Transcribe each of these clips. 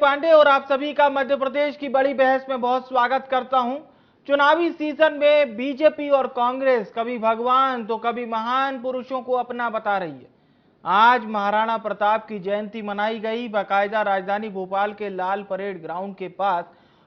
पांडे और आप सभी का मध्य प्रदेश की बड़ी बहस में बहुत स्वागत करता हूं। चुनावी सीजन में बीजेपी और कांग्रेस कभी भगवान तो कभी महान पुरुषों को अपना बता रही है। आज महाराणा प्रताप की जयंती मनाई गई। बाकायदा राजधानी भोपाल के लाल परेड ग्राउंड के पास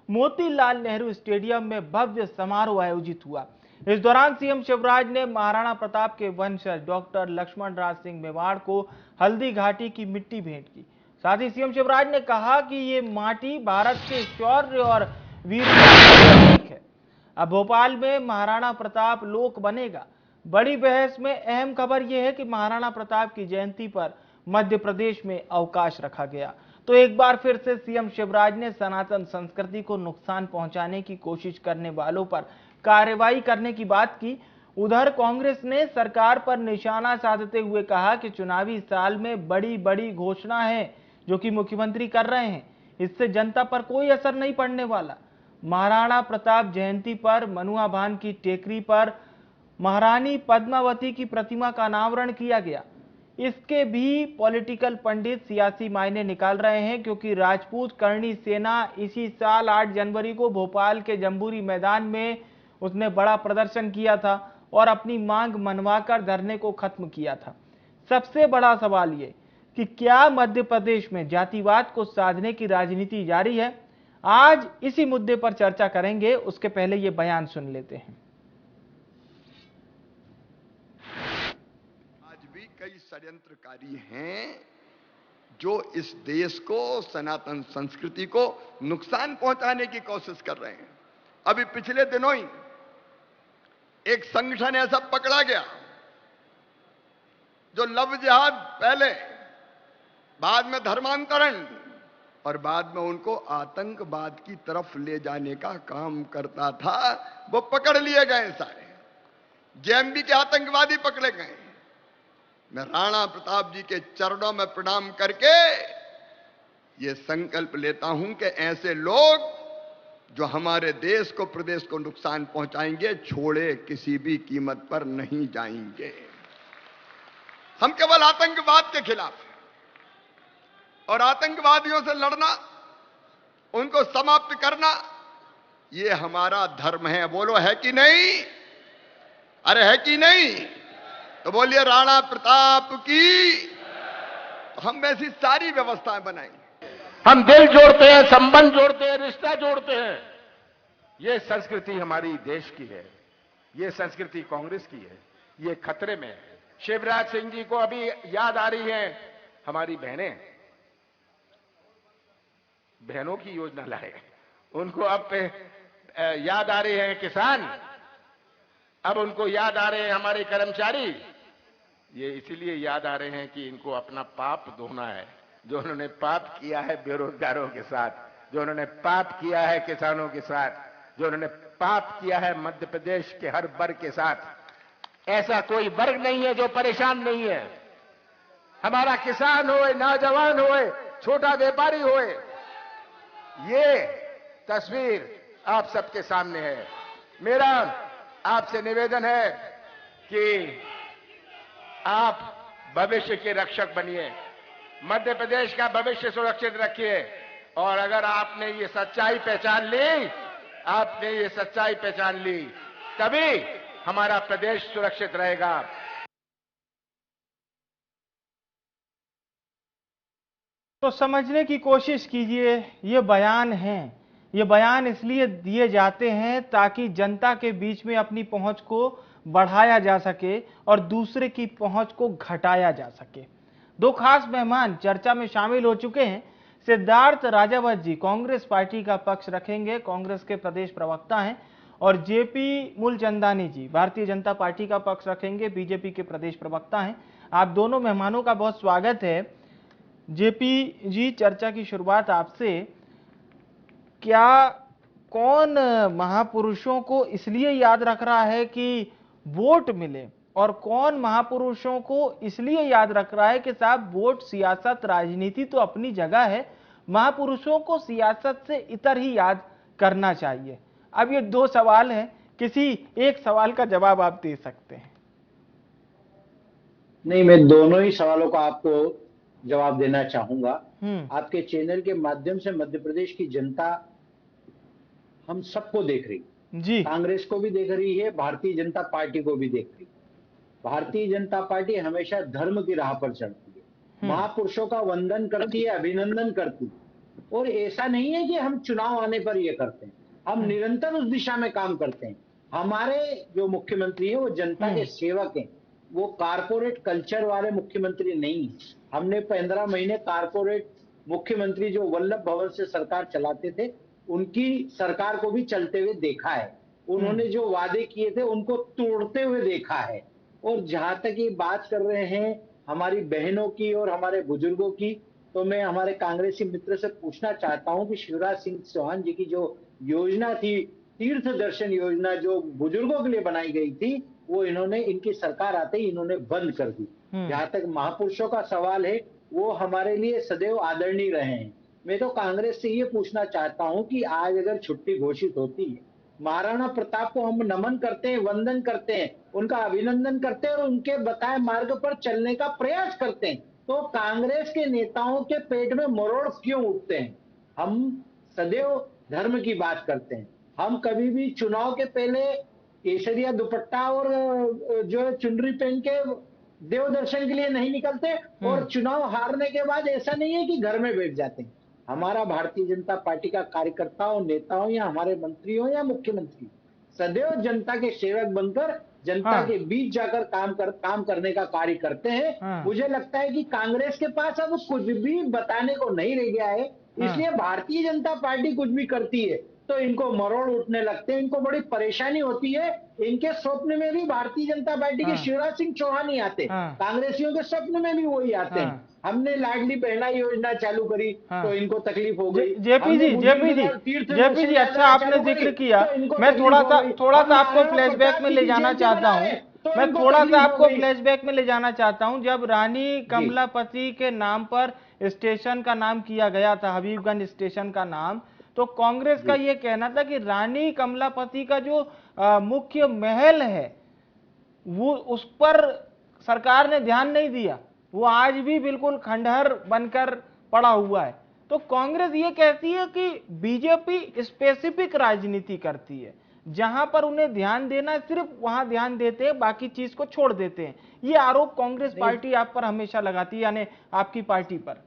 मोतीलाल नेहरू स्टेडियम में भव्य समारोह आयोजित हुआ। इस दौरान सीएम शिवराज ने महाराणा प्रताप के वंशज डॉक्टर लक्ष्मण राज सिंह मेवाड़ को हल्दी घाटी की मिट्टी भेंट की। साथ ही सीएम शिवराज ने कहा कि ये माटी भारत के शौर्य और वीरता का प्रतीक है। अब भोपाल में महाराणा प्रताप लोक बनेगा। बड़ी बहस में अहम खबर यह है कि महाराणा प्रताप की जयंती पर मध्य प्रदेश में अवकाश रखा गया। तो एक बार फिर से सीएम शिवराज ने सनातन संस्कृति को नुकसान पहुंचाने की कोशिश करने वालों पर कार्रवाई करने की बात की। उधर कांग्रेस ने सरकार पर निशाना साधते हुए कहा कि चुनावी साल में बड़ी बड़ी घोषणा है जो कि मुख्यमंत्री कर रहे हैं, इससे जनता पर कोई असर नहीं पड़ने वाला। महाराणा प्रताप जयंती पर मनुआ भान की टेकरी पर महारानी पद्मावती की प्रतिमा का अनावरण किया गया। इसके भी पॉलिटिकल पंडित सियासी मायने निकाल रहे हैं, क्योंकि राजपूत करणी सेना इसी साल 8 जनवरी को भोपाल के जंबूरी मैदान में उसने बड़ा प्रदर्शन किया था और अपनी मांग मनवाकर धरने को खत्म किया था। सबसे बड़ा सवाल ये कि क्या मध्य प्रदेश में जातिवाद को साधने की राजनीति जारी है? आज इसी मुद्दे पर चर्चा करेंगे। उसके पहले ये बयान सुन लेते हैं। आज भी कई षड्यंत्रकारी हैं जो इस देश को, सनातन संस्कृति को नुकसान पहुंचाने की कोशिश कर रहे हैं। अभी पिछले दिनों ही एक संगठन ऐसा पकड़ा गया जो लव जिहाद पहले, बाद में धर्मांतरण और बाद में उनको आतंकवाद की तरफ ले जाने का काम करता था। वो पकड़ लिए गए सारे। जेएमबी के आतंकवादी पकड़े गए। मैं राणा प्रताप जी के चरणों में प्रणाम करके ये संकल्प लेता हूं कि ऐसे लोग जो हमारे देश को, प्रदेश को नुकसान पहुंचाएंगे, छोड़े किसी भी कीमत पर नहीं जाएंगे। हम केवल आतंकवाद के खिलाफ हैं और आतंकवादियों से लड़ना, उनको समाप्त करना, ये हमारा धर्म है। बोलो है कि नहीं? अरे है कि नहीं? तो बोलिए राणा प्रताप की। हम वैसी सारी व्यवस्थाएं बनाएंगे। हम दिल जोड़ते हैं, संबंध जोड़ते हैं, रिश्ता जोड़ते हैं। ये संस्कृति हमारी देश की है, ये संस्कृति कांग्रेस की है। ये खतरे में है। शिवराज सिंह जी को अभी याद आ रही है हमारी बहनों की योजना लाए। उनको अब याद आ रहे हैं किसान, अब उनको याद आ रहे हैं हमारे कर्मचारी। ये इसीलिए याद आ रहे हैं कि इनको अपना पाप धोना है, जो उन्होंने पाप किया है बेरोजगारों के साथ, जो उन्होंने पाप किया है किसानों के साथ, जो उन्होंने पाप किया है मध्य प्रदेश के हर वर्ग के साथ। ऐसा कोई वर्ग नहीं है जो परेशान नहीं है। हमारा किसान होए, नौजवान होए, छोटा व्यापारी होए, ये तस्वीर आप सबके सामने है। मेरा आपसे निवेदन है कि आप भविष्य के रक्षक बनिए, मध्य प्रदेश का भविष्य सुरक्षित रखिए। और अगर आपने ये सच्चाई पहचान ली, आपने ये सच्चाई पहचान ली, तभी हमारा प्रदेश सुरक्षित रहेगा। तो समझने की कोशिश कीजिए। ये बयान हैं, ये बयान इसलिए दिए जाते हैं ताकि जनता के बीच में अपनी पहुंच को बढ़ाया जा सके और दूसरे की पहुंच को घटाया जा सके। दो खास मेहमान चर्चा में शामिल हो चुके हैं। सिद्धार्थ राजावत जी कांग्रेस पार्टी का पक्ष रखेंगे, कांग्रेस के प्रदेश प्रवक्ता हैं, और जेपी मूलचंदानी जी भारतीय जनता पार्टी का पक्ष रखेंगे, बीजेपी के प्रदेश प्रवक्ता हैं। आप दोनों मेहमानों का बहुत स्वागत है। जेपी जी, चर्चा की शुरुआत आपसे। क्या कौन महापुरुषों को इसलिए याद रख रहा है कि वोट मिले, और कौन महापुरुषों को इसलिए याद रख रहा है कि साहब वोट, सियासत, राजनीति तो अपनी जगह है, महापुरुषों को सियासत से इतर ही याद करना चाहिए? अब ये दो सवाल हैं, किसी एक सवाल का जवाब आप दे सकते हैं। नहीं, मैं दोनों ही सवालों का आपको जवाब देना चाहूंगा। हम्म। आपके चैनल के माध्यम से मध्य प्रदेश की जनता हम सबको देख रही, जी। कांग्रेस को भी देख रही है, भारतीय जनता पार्टी को भी देख रही। भारतीय जनता पार्टी हमेशा धर्म की राह पर चलती है, महापुरुषों का वंदन करती है, अभिनंदन करती है। और ऐसा नहीं है कि हम चुनाव आने पर ये करते हैं, हम निरंतर उस दिशा में काम करते हैं। हमारे जो मुख्यमंत्री हैं वो जनता के सेवक हैं, वो कारपोरेट कल्चर वाले मुख्यमंत्री नहीं है। हमने 15 महीने कारपोरेट मुख्यमंत्री जो वल्लभ भवन से सरकार चलाते थे, उनकी सरकार को भी चलते हुए देखा है। उन्होंने जो वादे किए थे उनको तोड़ते हुए देखा है। और जहां तक ये बात कर रहे हैं हमारी बहनों की और हमारे बुजुर्गों की, तो मैं हमारे कांग्रेसी मित्र से पूछना चाहता हूं कि शिवराज सिंह चौहान जी की जो योजना थी, तीर्थ दर्शन योजना जो बुजुर्गों के लिए बनाई गई थी, वो इन्होंने, इनकी सरकार आते ही इन्होंने बंद कर दी। जहां तक महापुरुषों का सवाल है, वो हमारे लिए सदैव आदरणीय रहे हैं। मैं तो कांग्रेस से ये पूछना चाहता हूं कि आज अगर छुट्टी घोषित होती है, महाराणा प्रताप को हम नमन करते हैं, वंदन करते हैं, उनका अभिनंदन करते हैं और उनके बताए मार्ग पर चलने का प्रयास करते हैं, तो कांग्रेस के नेताओं के पेट में मरोड़ क्यों उठते हैं? हम सदैव धर्म की बात करते हैं। हम कभी भी चुनाव के पहले केसरिया दुपट्टा और जो है चुनरी पहन के देव दर्शन के लिए नहीं निकलते, और चुनाव हारने के बाद ऐसा नहीं है कि घर में बैठ जाते हैं। हमारा भारतीय जनता पार्टी का कार्यकर्ता हो, नेता हो, या हमारे मंत्री हो या मुख्यमंत्री, सदैव जनता के सेवक बनकर जनता के बीच जाकर काम करने का कार्य करते हैं। मुझे लगता है कि कांग्रेस के पास अब कुछ भी बताने को नहीं रह गया है, इसलिए भारतीय जनता पार्टी कुछ भी करती है तो इनको मरोड़ उठने लगते हैं, इनको बड़ी परेशानी होती है। इनके स्वप्न में भी भारतीय जनता पार्टी के शिवराज सिंह चौहान ही आते, कांग्रेसियों के स्वप्न में भी वही आते हैं। हमने लाडली बहना योजना चालू करी तो इनको तकलीफ हो गई। जेपी जी, अच्छा आपने जिक्र किया, मैं थोड़ा सा आपको फ्लैशबैक में ले जाना चाहता हूं। जब रानी कमलापति के नाम पर स्टेशन का नाम किया गया था, हबीबगंज स्टेशन का नाम, तो कांग्रेस का ये कहना था कि रानी कमलापति का जो मुख्य महल है वो, उस पर सरकार ने ध्यान नहीं दिया, वो आज भी बिल्कुल खंडहर बनकर पड़ा हुआ है। तो कांग्रेस ये कहती है कि बीजेपी स्पेसिफिक राजनीति करती है, जहां पर उन्हें ध्यान देना है सिर्फ वहां ध्यान देते हैं, बाकी चीज को छोड़ देते हैं। ये आरोप कांग्रेस पार्टी आप पर हमेशा लगाती है, यानी आपकी पार्टी पर।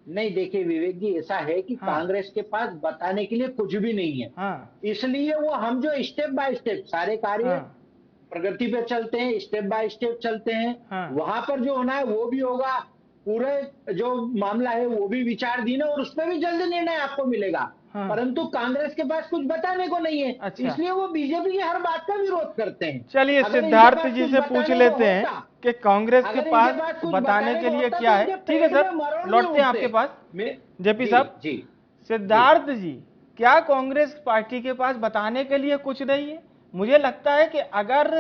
नहीं, देखिए विवेक जी, ऐसा है कि कांग्रेस के पास बताने के लिए कुछ भी नहीं है। इसलिए वो हम जो स्टेप बाय स्टेप सारे कार्य प्रगति पे चलते हैं, स्टेप बाय स्टेप चलते हैं, वहां पर जो होना है वो भी होगा, पूरे जो मामला है वो भी विचाराधीन है और उसमें भी जल्द निर्णय आपको मिलेगा। परंतु कांग्रेस के पास कुछ बताने को नहीं है। अच्छा। इसलिए वो बीजेपी की हर बात का विरोध करते हैं। चलिए सिद्धार्थ जी से पूछ लेते हैं कि कांग्रेस के पास बताने के लिए क्या है। ठीक है सर, लौटते हैं आपके पास। जेपी साहब जी, सिद्धार्थ जी, क्या कांग्रेस पार्टी के पास बताने के लिए कुछ नहीं है? मुझे लगता है कि अगर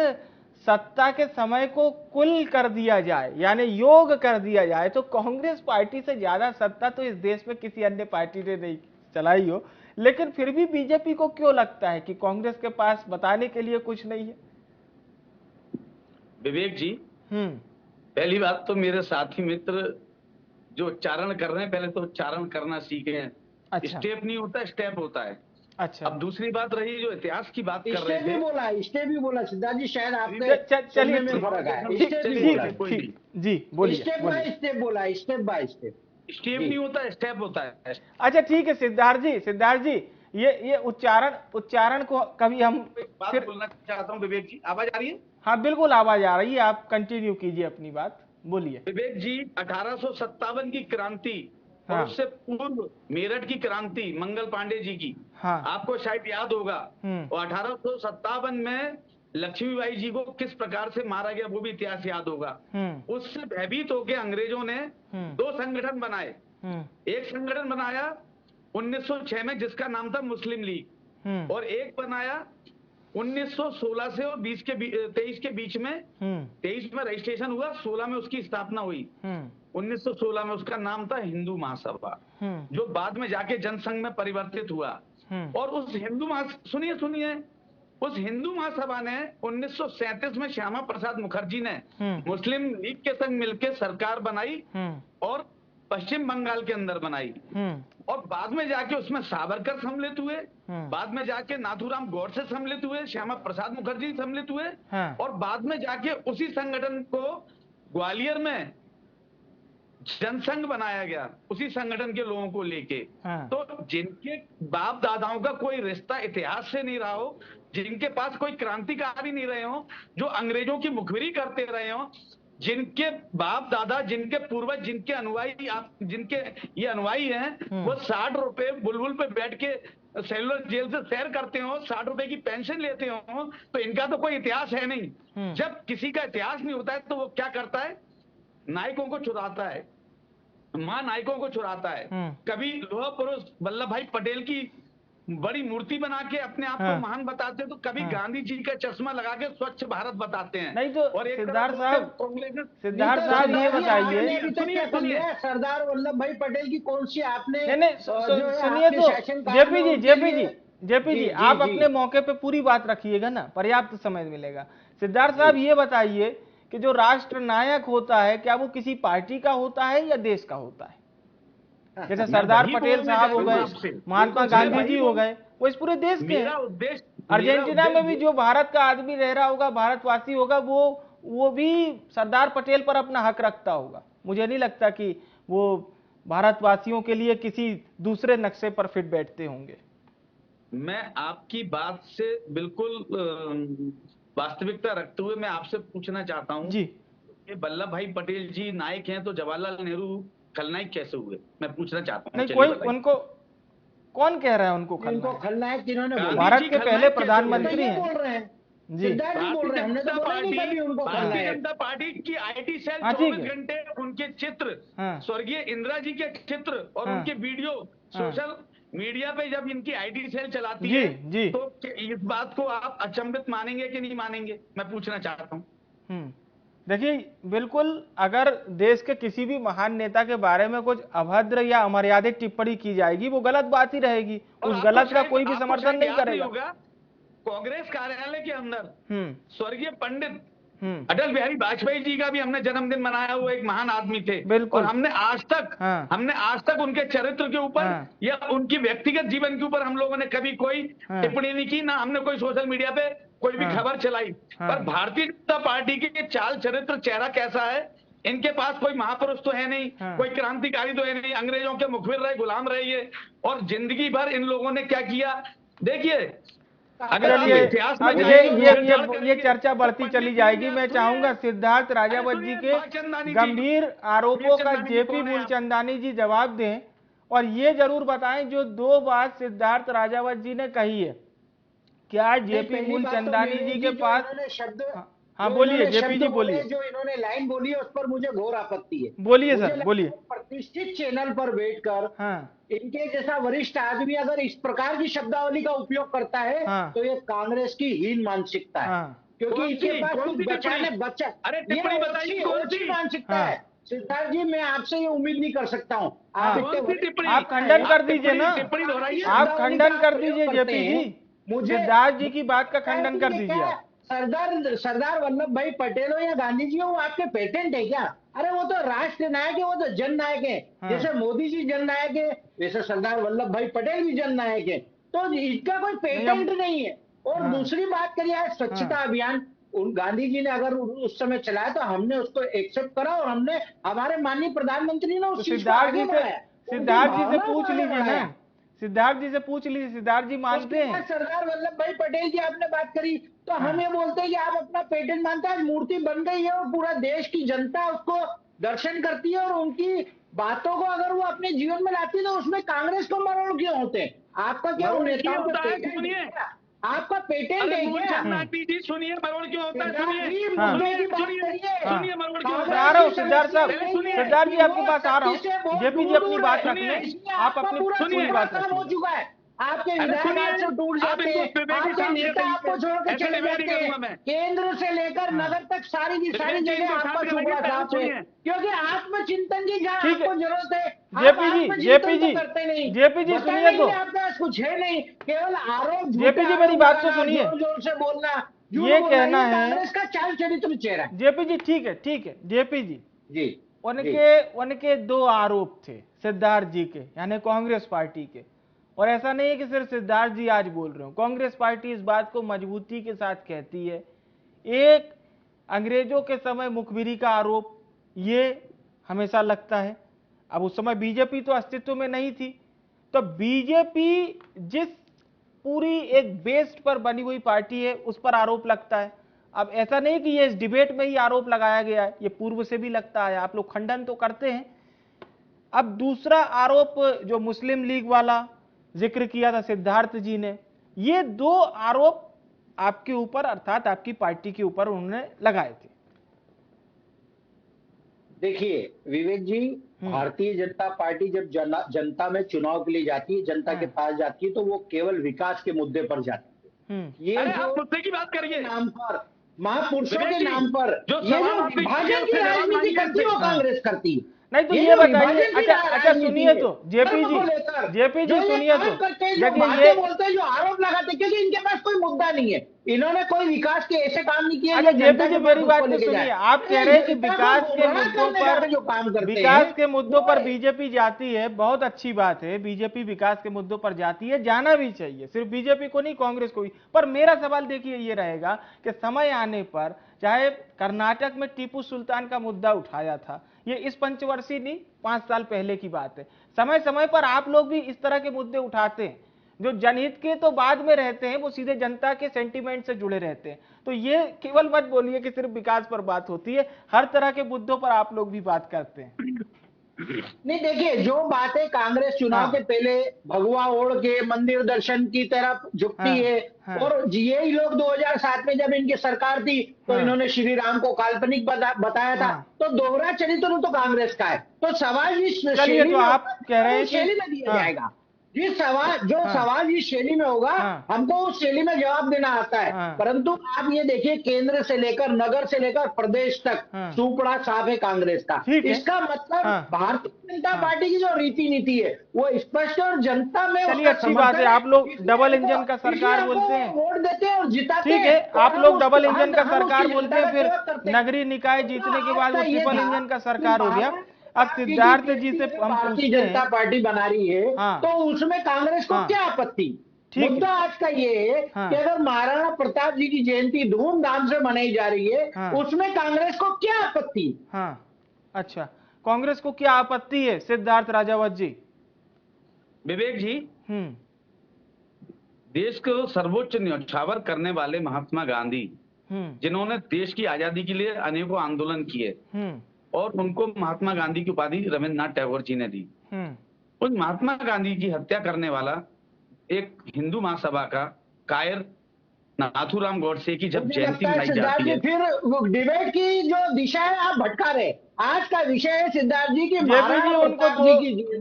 सत्ता के समय को कुल कर दिया जाए, यानी योग कर दिया जाए, तो कांग्रेस पार्टी से ज्यादा सत्ता तो इस देश में किसी अन्य पार्टी ने नहीं चलाई हो। लेकिन फिर भी बीजेपी को क्यों लगता है कि कांग्रेस के पास बताने के लिए कुछ नहीं है? विवेक जी, पहली बात तो मेरे साथी मित्र जो उच्चारण कर रहे हैं, पहले तो उच्चारण करना सीखे हैं। अच्छा। स्टेप नहीं होता, स्टेप होता है। अच्छा। अब दूसरी बात रही जो इतिहास की बात कर रहे थे, स्टेप भी बोला सिद्धार्थ जी, शायद आपके चलिए फर्क है। जी बोलिए। स्टेप बाय स्टेप बोला, स्टेप बाय स्टेप। स्टेप नहीं होता, स्टेप होता है। अच्छा ठीक है सिद्धार्थ जी, ये उच्चारण को कभी हम फिर बोलना चाहता हूँ। विवेक जी, आवाज आ रही है? हाँ बिल्कुल आवाज आ रही है, आप कंटिन्यू कीजिए अपनी बात, बोलिए। विवेक जी, 1857 की क्रांति और उससे पूर्व मेरठ की क्रांति मंगल पांडे जी की, आपको शायद याद होगा। और 1857 में लक्ष्मीबाई जी को किस प्रकार से मारा गया वो भी इतिहास याद होगा। उससे भयभीत होकर अंग्रेजों ने दो संगठन बनाए। एक संगठन बनाया 1906 में जिसका नाम था मुस्लिम लीग, और एक बनाया 1916 से और 23 के बीच में। 23 में रजिस्ट्रेशन हुआ, 16 में उसकी स्थापना हुई। 1916 में उसका नाम था हिंदू महासभा, जो बाद में जाके जनसंघ में परिवर्तित हुआ। और उस हिंदू सुनिए उस हिंदू महासभा ने 1937 में श्यामा प्रसाद मुखर्जी ने मुस्लिम लीग के संग मिलकर सरकार बनाई और पश्चिम बंगाल के अंदर बनाई, और बाद में जाके उसमें सावरकर सम्मिलित हुए, बाद में जाके नाथूराम गोडसे सम्मिलित हुए, श्यामा प्रसाद मुखर्जी सम्मिलित हुए, और बाद में जाके उसी संगठन को ग्वालियर में जनसंघ बनाया गया, उसी संगठन के लोगों को लेके। तो जिनके बाप दादाओं का कोई रिश्ता इतिहास से नहीं रहा हो, जिनके पास कोई क्रांतिकारी नहीं रहे हो, जो अंग्रेजों की मुखबिरी करते रहे हो, जिनके बाप दादा, जिनके पूर्वज, जिनके अनुयायी, आप जिनके ये अनुयायी हैं, वो 60 रुपए बुलबुल पे बैठ के सेलुलर जेल से सैर करते हो, 60 रुपए की पेंशन लेते हो, तो इनका तो कोई इतिहास है नहीं। जब किसी का इतिहास नहीं होता है तो वो क्या करता है, नायकों को चुराता है, महानायकों को चुराता है। कभी लोह पुरुष वल्लभ भाई पटेल की बड़ी मूर्ति बना के अपने आप को महान बताते हैं, तो कभी गांधी जी का चश्मा लगा के स्वच्छ भारत बताते हैं। नहीं तो और सिद्धार्थ साहब ये बताइए, सरदार वल्लभ भाई पटेल की कौन सी आपने सुनिए तो जेपी जी आप अपने मौके पे पूरी बात रखिएगा ना, पर्याप्त समय मिलेगा। सिद्धार्थ साहब ये बताइए कि जो राष्ट्र नायक होता है क्या वो किसी पार्टी का होता है या देश का होता है? जैसे सरदार पटेल साहब हो गए, महात्मा गांधी जी हो गए, वो इस पूरे देश के हैं। अर्जेंटीना में भी जो भारत का आदमी रह रहा होगा, भारतवासी होगा, वो भी सरदार पटेल पर अपना हक रखता होगा। मुझे नहीं लगता कि वो भारतवासियों के लिए किसी दूसरे नक्शे पर फिट बैठते होंगे। मैं आपकी बात से बिल्कुल वास्तविकता रखते हुए मैं आपसे पूछना चाहता हूं जी, वल्लभ भाई पटेल जी नायक हैं तो जवाहरलाल नेहरू खलनायक कैसे हुए? मैं पूछना चाहता हूँ। नहीं, कोई उनको कौन कह रहा है उनको खलनायक? जिन्होंने भारत के पहले प्रधानमंत्री हैं बोल रहे हैं जी, भारतीय जनता पार्टी की आईटी सेल 24 घंटे उनके चित्र, स्वर्गीय इंदिरा जी के चित्र और उनके वीडियो सोशल मीडिया पे जब इनकी आईटी सेल चलाती है तो इस बात को आप अचंभित मानेंगे कि नहीं मानेंगे, मैं पूछना चाहता हूँ। देखिए, बिल्कुल अगर देश के किसी भी महान नेता के बारे में कुछ अभद्र या अमर्यादित टिप्पणी की जाएगी वो गलत बात ही रहेगी, उस गलत का कोई भी समर्थन नहीं करेगा। कांग्रेस कार्यालय के अंदर स्वर्गीय पंडित अटल बिहारी वाजपेयी जी का भी हमने जन्मदिन मनाया, वो एक महान आदमी थे, और हमने आज तक उनके चरित्र के ऊपर या उनकी व्यक्तिगत जीवन के ऊपर हम लोगों ने कभी कोई टिप्पणी नहीं की, ना हमने कोई सोशल मीडिया पे कोई भी खबर चलाई। पर भारतीय जनता पार्टी के चाल चरित्र चेहरा कैसा है, इनके पास कोई महापुरुष तो है नहीं, कोई क्रांतिकारी तो है नहीं, अंग्रेजों के मुखबिर रहे, गुलाम रहे ये, और जिंदगी भर इन लोगों ने क्या किया। देखिए, अगर इतिहास में ये चर्चा बढ़ती चली जाएगी। मैं चाहूंगा सिद्धार्थ राजावत जी के गंभीर आरोपों का जेपी मूलचंदानी जी जवाब दें, और ये जरूर बताएं जो 2 बात सिद्धार्थ राजावत जी ने कही है, क्या जेपी मूलचंदानी जी के पास शब्द, हाँ बोलिए जेपी जी बोलिए, जो इन्होंने लाइन बोली है उस पर मुझे घोर आपत्ति है। बोलिए सर, बोलिए। प्रतिष्ठित चैनल पर बैठकर इनके जैसा वरिष्ठ आदमी अगर इस प्रकार की शब्दावली का उपयोग करता है तो ये कांग्रेस की हीन मानसिकता है, क्योंकि इनके पास कुछ बच्चा अरे टिप्पणी बताइए कौन सी मानसिकता है। सिद्धार्थ जी, मैं आपसे ये उम्मीद नहीं कर सकता हूँ, आप खंडन कर दीजिए ना, आप खंडन कर दीजिए जेपी जी, मुझे सिद्धार्थ जी की बात का खंडन कर दीजिए आप। सरदार वल्लभ भाई पटेल हो या गांधी जी हो, वो आपके पेटेंट है क्या? अरे वो तो राष्ट्र नायक है, वो तो जन नायक है। जैसे मोदी जी जन नायक है वैसे सरदार वल्लभ भाई पटेल भी जन नायक है, तो इसका कोई पेटेंट नहीं है। और दूसरी बात करिए, आज स्वच्छता अभियान गांधी जी ने अगर उस समय चलाया तो हमने उसको एक्सेप्ट करा, और हमने हमारे माननीय प्रधानमंत्री ने उस चीज को आगे बढ़ाया। सिद्धार्थ जी से पूछ लीजिए ना, सिद्धार्थ जी से पूछ लीजिए, सिद्धार्थ जी मानते हैं। सरदार वल्लभ भाई पटेल की आपने बात करी तो हम ये बोलते हैं कि आप अपना पेटेंट मानते हैं। आज मूर्ति बन गई है और पूरा देश की जनता उसको दर्शन करती है, और उनकी बातों को अगर वो अपने जीवन में लाती है तो उसमें कांग्रेस को मरोड़ क्यों होते हैं? आपका क्या नेताओं को सुनिए, आपका पेटेंट है क्या? सुनिए मरोड़ क्यों होता है, सुनिए आ रहा हूँ सिद्धार्थ साहब, सिद्धार्थ जी आपके पास आ रहा हूँ, जेपी जी अपनी बात रखिए, आप अपनी पूरी बात हो चुका है। आपके विधायक आज से टूट जाते हैं, आपके नेता आपको छोड़ के चले जाते हैं, केंद्र से लेकर नगर तक सारी की सारी जगह आपका चुपड़ा साफ है, क्योंकि आत्मचिंतन की जहाँ आपको जरूरत है। जेपी जी सुनिए तो, आपके पास कुछ है नहीं, केवल आरोप। जेपी जी मेरी बात तो सुनिए, जोर से बोलना, ये कहना है कांग्रेस का चाल चरित्र चेहरा। जेपी जी ठीक है जेपी जी उनके 2 आरोप थे सिद्धार्थ जी के, यानी कांग्रेस पार्टी के। और ऐसा नहीं है कि सिर्फ सिद्धार्थ जी आज बोल रहे हो, कांग्रेस पार्टी इस बात को मजबूती के साथ कहती है। एक, अंग्रेजों के समय मुखबिरी का आरोप, ये हमेशा लगता है। अब उस समय बीजेपी तो अस्तित्व में नहीं थी, तो बीजेपी जिस पूरी एक बेस्ड पर बनी हुई पार्टी है उस पर आरोप लगता है। अब ऐसा नहीं कि ये इस डिबेट में ही आरोप लगाया गया है, ये पूर्व से भी लगता है, आप लोग खंडन तो करते हैं। अब दूसरा आरोप जो मुस्लिम लीग वाला जिक्र किया था सिद्धार्थ जी ने, ये 2 आरोप आपके ऊपर अर्थात आपकी पार्टी के ऊपर उन्होंने लगाए थे। देखिए विवेक जी, भारतीय जनता पार्टी जब जनता में चुनाव के लिए जाती है, जनता के पास जाती है, तो वो केवल विकास के मुद्दे पर जाती है। ये आप मुद्दे की बात करिए, नाम पर, महापुरुषों के नाम पर ये जो विभाजन की राजनीति करती है वो कांग्रेस करती है। नहीं तो ये बताइए, अच्छा सुनिए तो जेपी जी सुनिए तो, देखिए ये बोलते हैं जो आरोप लगाते, क्योंकि इनके पास कोई मुद्दा नहीं है, इन्होंने कोई विकास के ऐसे काम नहीं किए। अच्छा जेपी जी मेरी बात तो सुनिए, आप कह रहे हैं कि विकास के मुद्दों पर बीजेपी जाती है, बहुत अच्छी बात है, बीजेपी विकास के मुद्दों पर जाती है, जाना भी चाहिए, सिर्फ बीजेपी को नहीं कांग्रेस को भी। पर मेरा सवाल देखिए ये रहेगा कि समय आने पर, चाहे कर्नाटक में टीपू सुल्तान का मुद्दा उठाया था, ये इस पंचवर्षीय नहीं 5 साल पहले की बात है, समय समय पर आप लोग भी इस तरह के मुद्दे उठाते हैं जो जनहित के तो बाद में रहते हैं, वो सीधे जनता के सेंटीमेंट से जुड़े रहते हैं। तो ये केवल मत बोलिए कि सिर्फ विकास पर बात होती है, हर तरह के मुद्दों पर आप लोग भी बात करते हैं। नहीं देखिए, जो बातें कांग्रेस चुनाव के पहले भगवा ओढ़ के मंदिर दर्शन की तरफ झुकती है, और यही लोग 2007 में जब इनकी सरकार थी तो इन्होंने श्री राम को काल्पनिक बताया था, तो दोहरा चरित्र तो कांग्रेस का है। तो सवाल इस शैली में, आप कह रहे हैं शैली में दिया जाएगा, जिस सवाल जिस शैली में होगा हमको उस शैली में जवाब देना आता है। परंतु आप ये देखिए, केंद्र से लेकर नगर से लेकर प्रदेश तक सुपड़ा साफ है कांग्रेस का। इसका मतलब भारतीय जनता पार्टी की जो रीति नीति है वो स्पष्ट और जनता में। चलिए अच्छी बात है, आप लोग डबल इंजन का सरकार बोलते हैं, वोट देते हैं और जिताते हैं। ठीक है, आप लोग डबल इंजन का सरकार बोलते हैं, फिर नगरीय निकाय जीतने के बाद वो ट्रिपल इंजन का सरकार हो गया। अब सिद्धार्थ जी से हम भारतीय जनता पार्टी बना रही है, तो उसमें कांग्रेस को क्या आपत्ति? मुद्दा आज का ये है कि अगर महाराणा प्रताप जी की जयंती धूमधाम से मनाई जा रही है, उसमें कांग्रेस को क्या आपत्ति? अच्छा, कांग्रेस को क्या आपत्ति है सिद्धार्थ राजावत जी? विवेक जी, देश को सर्वोच्च न्यौछावर करने वाले महात्मा गांधी, जिन्होंने देश की आजादी के लिए अनेकों आंदोलन किए, और उनको महात्मा गांधी की उपाधि रविन्द्रनाथ टैगोर जी ने दी। उन महात्मा गांधी की हत्या करने वाला एक हिंदू महासभा का कायर नाथूराम गोडसे की जब जयंती मनाई जाती है, फिर डिबेट की जो दिशा है आप भटका रहे। आज का विषय है सिद्धार्थ जी की, जेपी जी उनको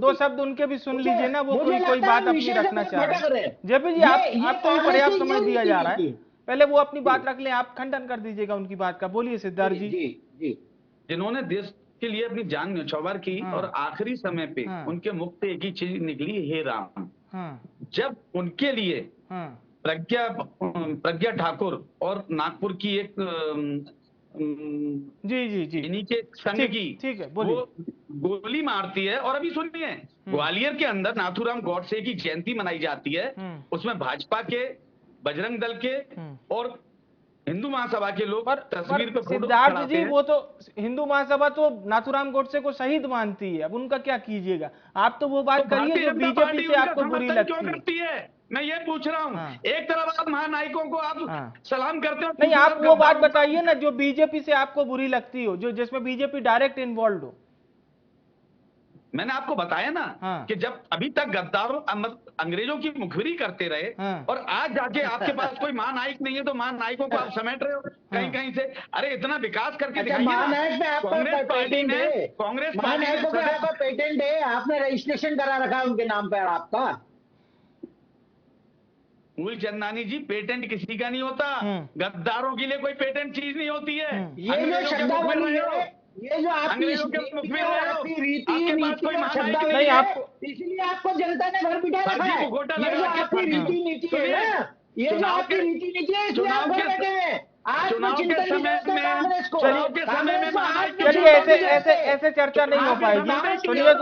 दो शब्द उनके भी सुन लीजिए ना, वो कोई बात अपनी रखना चाह रहे हैं। जेपी जी आपको भी पर्याप्त समय दिया जा रहा है, पहले वो अपनी बात रख लें, आप खंडन कर दीजिएगा उनकी बात का। बोलिए सिद्धार्थ जी। जिन्होंने देश के लिए अपनी जान न्यौछावर की, और आखिरी समय पे उनके मुख से एक ही चीज निकली, हे राम। जब उनके लिए प्रज्ञा ठाकुर और नागपुर की एक जी इन्हीं के संघ की, ठीक है, वो गोली मारती है। और अभी सुनिए, ग्वालियर के अंदर नाथूराम गोडसे की जयंती मनाई जाती है, उसमें भाजपा के, बजरंग दल के और हिंदू महासभा के लोग तस्वीर पे सिद्धार्थ जी, वो तो हिंदू महासभा तो नाथूराम गोडसे को शहीद मानती है, अब उनका क्या कीजिएगा? आप तो वो बात करिए जो बीजेपी से आपको बुरी लगती है। मैं ये पूछ रहा हूँ, एक तरफ आप महानायकों को आप सलाम करते हो, नहीं आप वो बात बताइए ना जो बीजेपी से आपको बुरी लगती हो, जो जिसमें बीजेपी डायरेक्ट इन्वॉल्व हो। मैंने आपको बताया ना कि जब अभी तक गद्दारों अंग्रेजों की मुखबिरी करते रहे, और आज जाके आपके पास कोई महानायक नहीं है, तो महानायकों को आप समेट रहे हो कहीं कहीं से। अरे इतना विकास करके दिखाइए ना। कांग्रेस पार्टी ने, कांग्रेस महानायकों का पेटेंट है, आपने रजिस्ट्रेशन करा रखा है उनके नाम पर आपका। फूल चंदानी जी, पेटेंट किसी का नहीं होता, गद्दारों के लिए कोई पेटेंट चीज नहीं होती है। ये जो शब्दावली है, ये जो आपकी रीति नीति और शब्दावली है, इसलिए आपको जनता ने घर बिठा रखा है। ये जो आपकी रीति नीति है ना, ये जो आपकी रीति नीति है, इसलिए आप घर बैठे हैं। चलिए ऐसे चर्चा नहीं हो पाएगी। सुनिए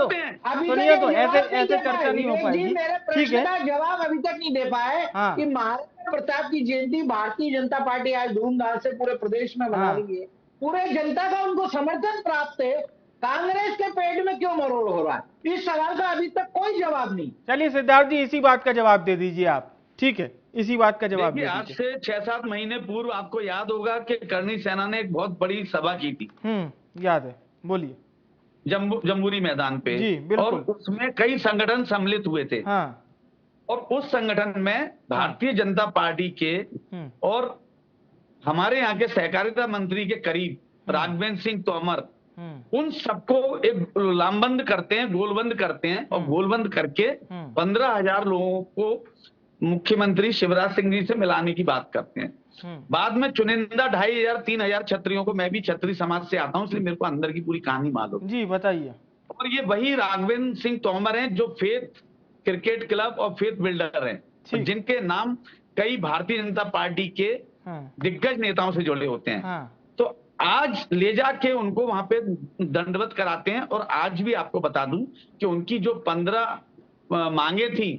तो ऐसे चर्चा नहीं हो पाएगी। ठीक है, जवाब अभी तक नहीं दे पाए कि महाराणा प्रताप की जयंती भारतीय जनता पार्टी आज धूमधाम से पूरे प्रदेश में मना रही है। पूरे जनता का उनको समर्थन प्राप्त है, कांग्रेस के पेट में क्यों मरोड़ हो रहा है? इस सवाल का अभी तक कोई जवाब नहीं। चलिए सिद्धार्थ जी, इसी बात का जवाब दे दीजिए आप। ठीक है, इसी बात का जवाब दे दीजिए। आज से 6-7 महीने पूर्व आपको याद होगा कि करणी सेना ने एक बहुत बड़ी सभा की थी। याद है, बोलिए। जम्बूरी मैदान पे जी, बिल्कुल। और उसमें कई संगठन सम्मिलित हुए थे। और उस संगठन में भारतीय जनता पार्टी के और हमारे यहाँ के सहकारिता मंत्री के करीब राघवेंद्र सिंह तोमर, उन सबको एक लामबंद करते हैं, गोलबंद करते हैं, और गोलबंद करके 15,000 लोगों को मुख्यमंत्री शिवराज सिंह जी से मिलाने की बात करते हैं। बाद में चुनिंदा 2,500-3,000 छत्रियों को, मैं भी छत्री समाज से आता हूं इसलिए मेरे को अंदर की पूरी कहानी मालूम जी, बताइए। और ये वही राघवेंद्र सिंह तोमर हैं जो फेथ क्रिकेट क्लब और फेथ बिल्डर हैं, जिनके नाम कई भारतीय जनता पार्टी के दिग्गज नेताओं से जुड़े होते हैं। तो आज ले जाके उनको वहां पे दंडवत कराते हैं। और आज भी आपको बता दूं कि उनकी जो 15 मांगे थी,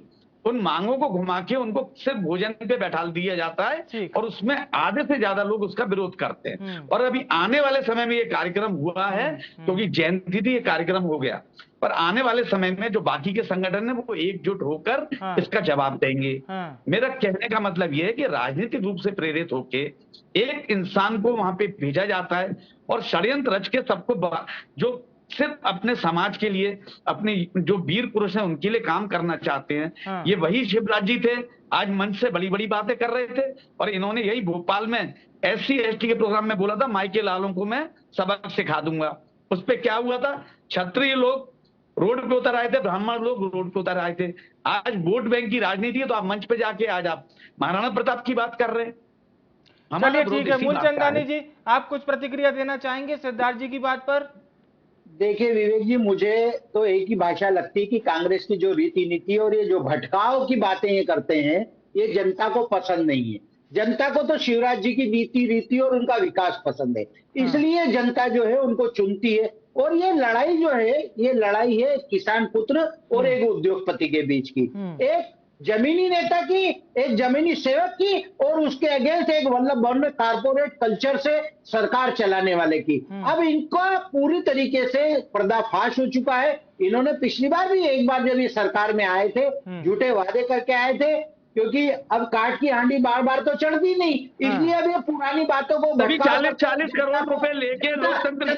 उन मांगों को घुमा के उनको सिर्फ भोजन पे बैठा दिया जाता है और उसमें आधे से ज्यादा लोग उसका विरोध करते हैं। और अभी आने वाले समय में ये कार्यक्रम हुआ है, क्योंकि जयंती थी, ये कार्यक्रम हो गया, पर आने वाले समय में जो बाकी के संगठन है वो एकजुट होकर इसका जवाब देंगे। मेरा कहने का मतलब ये है कि राजनीतिक रूप से प्रेरित होके एक इंसान को वहां पे भेजा जाता है और षड्यंत्र रच के सबको, जो सिर्फ अपने समाज के लिए, अपने जो वीर पुरुष हैं उनके लिए काम करना चाहते हैं, ये वही शिवराज जी थे। आज मंच से बड़ी बड़ी बातें कर रहे थे और इन्होंने यही भोपाल में SC/ST के प्रोग्राम में बोला था, माइके लालों को मैं सबक सिखा दूंगा। उस पर क्या हुआ था? क्षत्रिय लोग रोड पे उतर आए थे, ब्राह्मण लोग रोड पे उतर आए थे। आज वोट बैंक की राजनीति है तो आप मंच पे जाके आज आप महाराणा प्रताप की बात कर रहे हैं। चलिए ठीक है, मूलचंदानी जी, आप कुछ प्रतिक्रिया देना चाहेंगे सिद्धार्थ जी की बात पर? देखिए विवेक जी, मुझे तो एक ही भाषा लगती है कि कांग्रेस की जो रीति नीति और ये जो भटकाव की बातें ये करते हैं, ये जनता को पसंद नहीं है। जनता को तो शिवराज जी की नीति रीति और उनका विकास पसंद है, इसलिए जनता जो है उनको चुनती है। और ये लड़ाई जो है, ये लड़ाई है किसान पुत्र और एक उद्योगपति के बीच की, एक जमीनी नेता की, एक जमीनी सेवक की, और उसके अगेंस्ट एक वल्लभ भवन में कारपोरेट कल्चर से सरकार चलाने वाले की। अब इनका पूरी तरीके से पर्दाफाश हो चुका है। इन्होंने पिछली बार भी एक बार जब ये सरकार में आए थे, झूठे वादे करके आए थे, क्योंकि अब काट की हांडी बार बार तो चढ़ती नहीं, इसलिए अब ये पुरानी बातों को 40 करोड़ रुपए लेके लोकतंत्र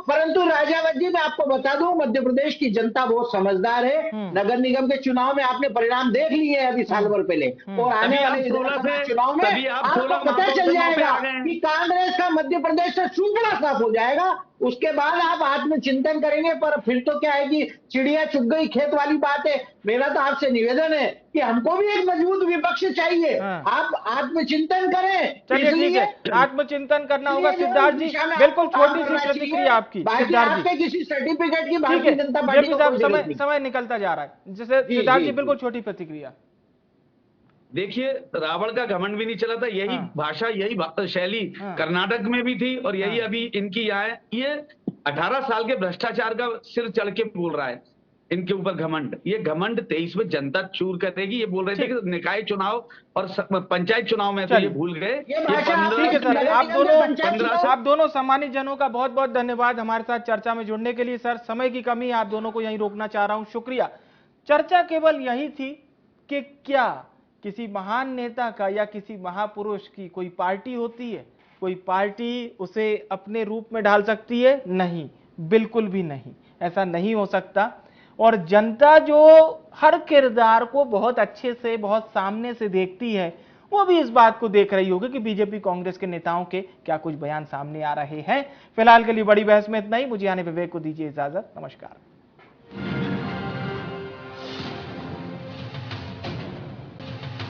परंतु राजावत जी, मैं आपको बता दूं, मध्य प्रदेश की जनता बहुत समझदार है। नगर निगम के चुनाव में आपने परिणाम देख लिए हैं अभी साल भर पहले, और आने वाले चुनाव में आपको पता चल जाएगा कि कांग्रेस का मध्य प्रदेश से सूखड़ा साफ हो जाएगा। उसके बाद आप आत्मचिंतन करेंगे। पर फिर तो क्या है कि चिड़िया चुग गई खेत वाली बात है। मेरा तो आपसे निवेदन है कि हमको भी एक मजबूत विपक्ष चाहिए। आप आत्मचिंतन करें। चलिए ठीक है, आत्मचिंतन करना होगा। सिद्धार्थ जी, बिल्कुल छोटी सी प्रतिक्रिया आपकी। सिद्धार्थ जी, किसी सर्टिफिकेट की भारतीय जनता पार्टी को समय निकलता जा रहा है, जैसे सिद्धार्थ जी बिल्कुल छोटी प्रतिक्रिया। देखिए, रावण का घमंड भी नहीं चला था, यही भाषा, यही शैली कर्नाटक में भी थी और यही अभी इनकी यहाँ है। ये 18 साल के भ्रष्टाचार का सिर चढ़ के बोल रहा है, इनके ऊपर घमंड। ये घमंड 23 में जनता चूर करेगी। ये बोल रहे थे कि निकाय चुनाव और पंचायत चुनाव में तो ये भूल गए। आप दोनों सम्मानित जनों का बहुत बहुत धन्यवाद हमारे साथ चर्चा में जुड़ने के लिए। सर, समय की कमी, आप दोनों को यहीं रोकना चाह रहा हूं, शुक्रिया। चर्चा केवल यही थी कि क्या किसी महान नेता का या किसी महापुरुष की कोई पार्टी होती है, कोई पार्टी उसे अपने रूप में ढाल सकती है? नहीं, बिल्कुल भी नहीं, ऐसा नहीं हो सकता। और जनता जो हर किरदार को बहुत अच्छे से, बहुत सामने से देखती है, वो भी इस बात को देख रही होगी कि बीजेपी कांग्रेस के नेताओं के क्या कुछ बयान सामने आ रहे हैं। फिलहाल के लिए बड़ी बहस में इतना ही। मुझे आने विवेक को दीजिए इजाजत। नमस्कार।